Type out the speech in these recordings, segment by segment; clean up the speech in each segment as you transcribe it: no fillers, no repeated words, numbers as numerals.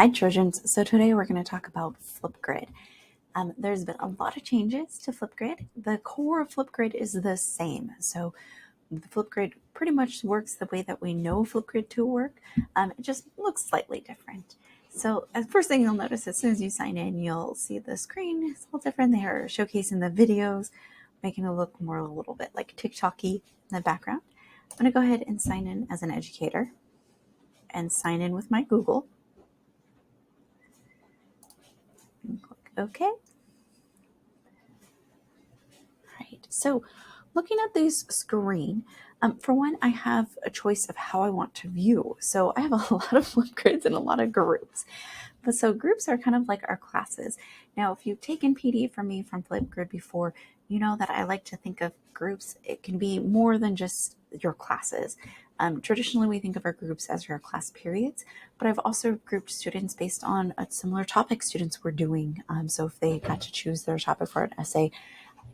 Hi Trojans, so today we're going to talk about Flipgrid. There's been a lot of changes to Flipgrid. The core of Flipgrid is the same. So the Flipgrid pretty much works the way that we know Flipgrid to work. It just looks slightly different. So the first thing you'll notice as soon as you sign in, you'll see the screen is a little different. They are showcasing the videos, making it look more a little bit like TikTok-y in the background. I'm going to go ahead and sign in as an educator and sign in with my Google. And click OK. Right. So looking at this screen, for one, I have a choice of how I want to view. So I have a lot of Flipgrids and a lot of groups. But so groups are kind of like our classes. Now, if you've taken PD from me from Flipgrid before, you know that I like to think of groups. It can be more than just your classes. Traditionally, we think of our groups as your class periods, but I've also grouped students based on a similar topic students were doing. So if they got to choose their topic for an essay,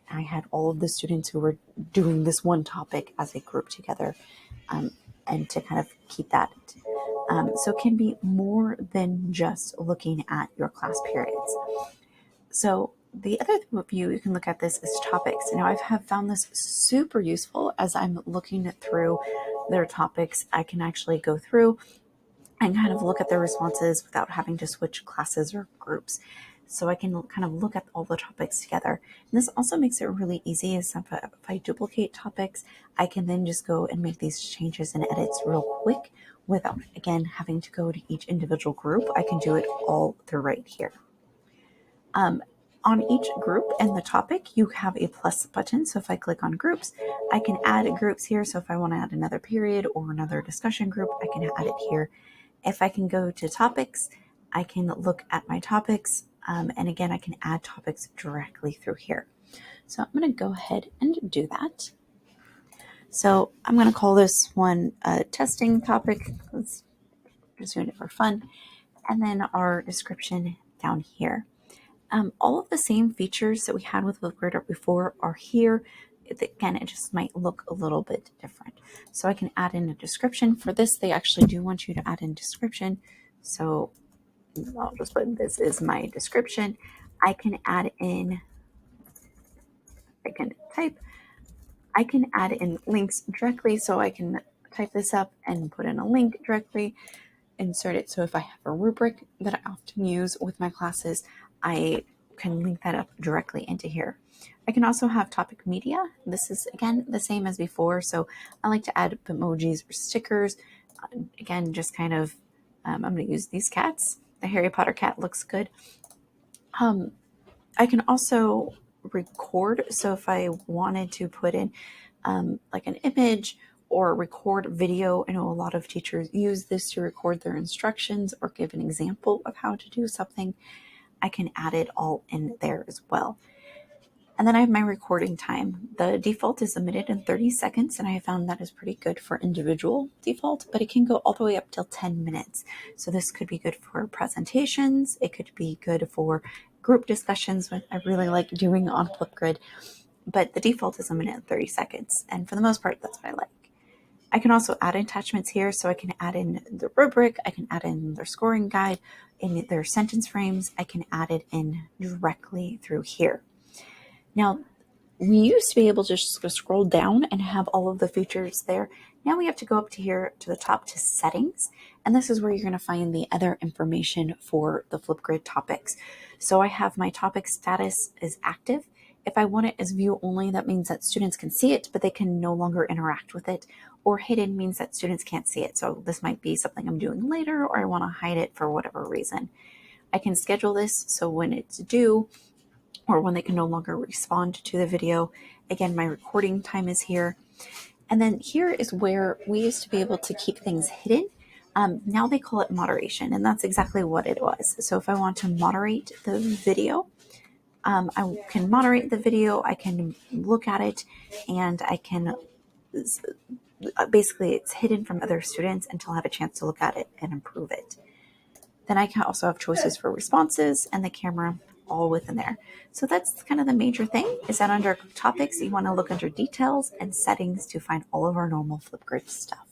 I had all of the students who were doing this one topic as a group together, and to kind of keep that. So it can be more than just looking at your class periods. So the other view you can look at this is topics. Now I have found this super useful as I'm looking through their topics. I can actually go through and kind of look at their responses without having to switch classes or groups. So I can kind of look at all the topics together. And this also makes it really easy. As if I duplicate topics, I can then just go and make these changes and edits real quick without, again, having to go to each individual group. I can do it all through right here. On each group and the topic, you have a plus button. So if I click on groups, I can add groups here. So if I want to add another period or another discussion group, I can add it here. If I can go to topics, I can look at my topics. And again, I can add topics directly through here. So I'm going to go ahead and do that. So I'm going to call this one a testing topic. Let's just doing it for fun. And then our description down here. All of the same features that we had with Flipgrid before are here. Again, it just might look a little bit different. So I can add in a description. For this, they actually do want you to add in description. So I'll just put this is my description. I can add in, I can add in links directly. So I can type this up and put in a link directly, insert it. So if I have a rubric that I often use with my classes, I can link that up directly into here. I can also have topic media. This is, again, the same as before. So I like to add emojis or stickers. Again, just kind of, I'm going to use these cats. The Harry Potter cat looks good. I can also record. So if I wanted to put in like an image or record video, I know a lot of teachers use this to record their instructions or give an example of how to do something. I can add it all in there as well. And then I have my recording time. The default is a minute and 30 seconds, and I found that is pretty good for individual default, but it can go all the way up till 10 minutes. So this could be good for presentations. It could be good for group discussions, which I really like doing on Flipgrid, but the default is a minute and 30 seconds. And for the most part, that's what I like. I can also add attachments here, so I can add in the rubric, I can add in their scoring guide, in their sentence frames, I can add it in directly through here. Now, we used to be able to just scroll down and have all of the features there. Now we have to go up to here to the top to settings, and this is where you're going to find the other information for the Flipgrid topics. So I have my topic status is active. If I want it as view only, that means that students can see it, but they can no longer interact with it. Or hidden means that students can't see it. So this might be something I'm doing later, or I want to hide it for whatever reason. I can schedule this so when it's due or when they can no longer respond to the video. Again, my recording time is here. And then here is where we used to be able to keep things hidden. Now they call it moderation, and that's exactly what it was. So if I want to moderate the video, I can moderate the video, I can look at it, and I can basically it's hidden from other students until I have a chance to look at it and improve it. Then I can also have choices for responses and the camera all within there. So that's kind of the major thing, is that under topics, you want to look under details and settings to find all of our normal Flipgrid stuff.